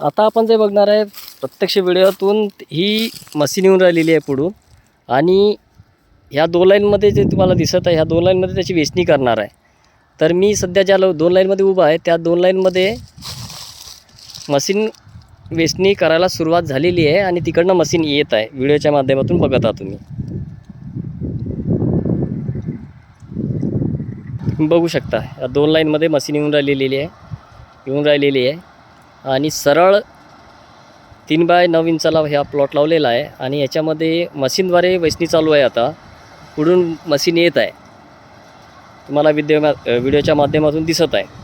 आता आपण जे बघणार आहे प्रत्यक्ष व्हिडिओतून ही मशीन येऊन राहिलेली आहे पुढून आणि ह्या दोन लाईनमध्ये जे तुम्हाला दिसत आहे ह्या दोन लाईनमध्ये त्याची वेचणी करणार आहे। तर मी सध्या ज्या दोन लाईनमध्ये उभा आहे त्या दोन लाईनमध्ये मशीन वेचणी करायला सुरुवात झालेली आहे आणि तिकडनं मशीन येत आहे। व्हिडिओच्या माध्यमातून बघत आहात तुम्ही बघू शकता या दोन लाईनमध्ये मशीन येऊन राहिलेली आहे आणि सरळ 3 बाय 9 इंचाला ह्या प्लॉट लावलेला आहे आणि याच्यामध्ये मशीनद्वारे वेचणी चालू आहे। आता पुढून मशीन येत आहे, तुम्हाला व्हिडिओच्या माध्यमातून दिसत आहे।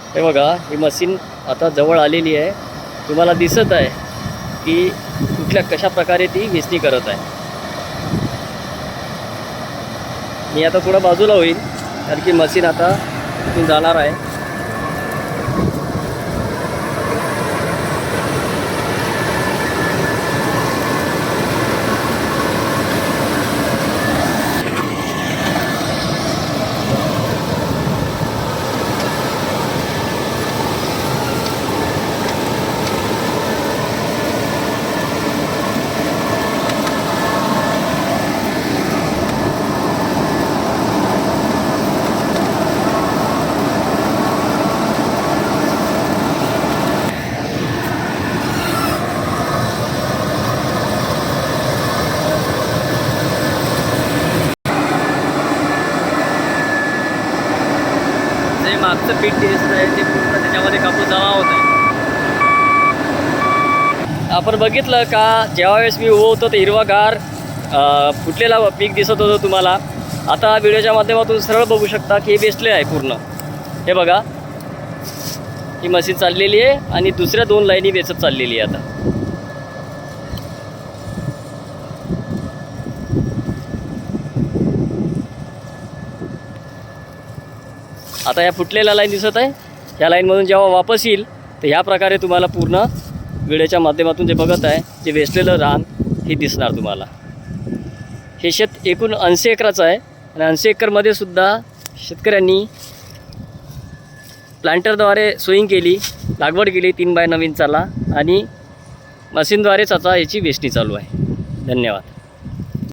हे बघा ही मशीन आता जवळ आलेली आहे, तुम्हाला दिसत आहे की कशा प्रकारे ती वेचणी करत आहे। मी आता थोडं बाजूला होईल कारण की मशीन आता इथून जाणार आहे। मागचं पीठ दिसत आहे ते पूर्ण त्याच्यामध्ये कापूस जमा होत आहे। आपण बघितलं का ज्यावेळेस मी उभं होतो ते हिरवागार फुटलेला पीक दिसत होतं तुम्हाला। आता व्हिडिओच्या माध्यमातून सरळ बघू शकता की हे वेचले आहे पूर्ण। हे बघा ही मशीन चाललेली आहे आणि दुसऱ्या 2 लाईनी वेचत चाललेली आहे। आता या फुटलेल्या लाईन दिसत आहे, या लाईनमधून जेव्हा वापस येईल तर ह्या प्रकारे तुम्हाला पूर्ण व्हिडिओच्या माध्यमातून जे बघत आहे जे वेचलेलं रान हे दिसणार तुम्हाला। हे शेत एकूण 80 एकराचं आहे आणि 80 एकरमध्ये सुद्धा शेतकऱ्यांनी प्लांटरद्वारे सोईंग केली, लागवड केली 3 बाय 9 इंचाला आणि मशीनद्वारेच आता याची वेचणी चालू आहे। धन्यवाद।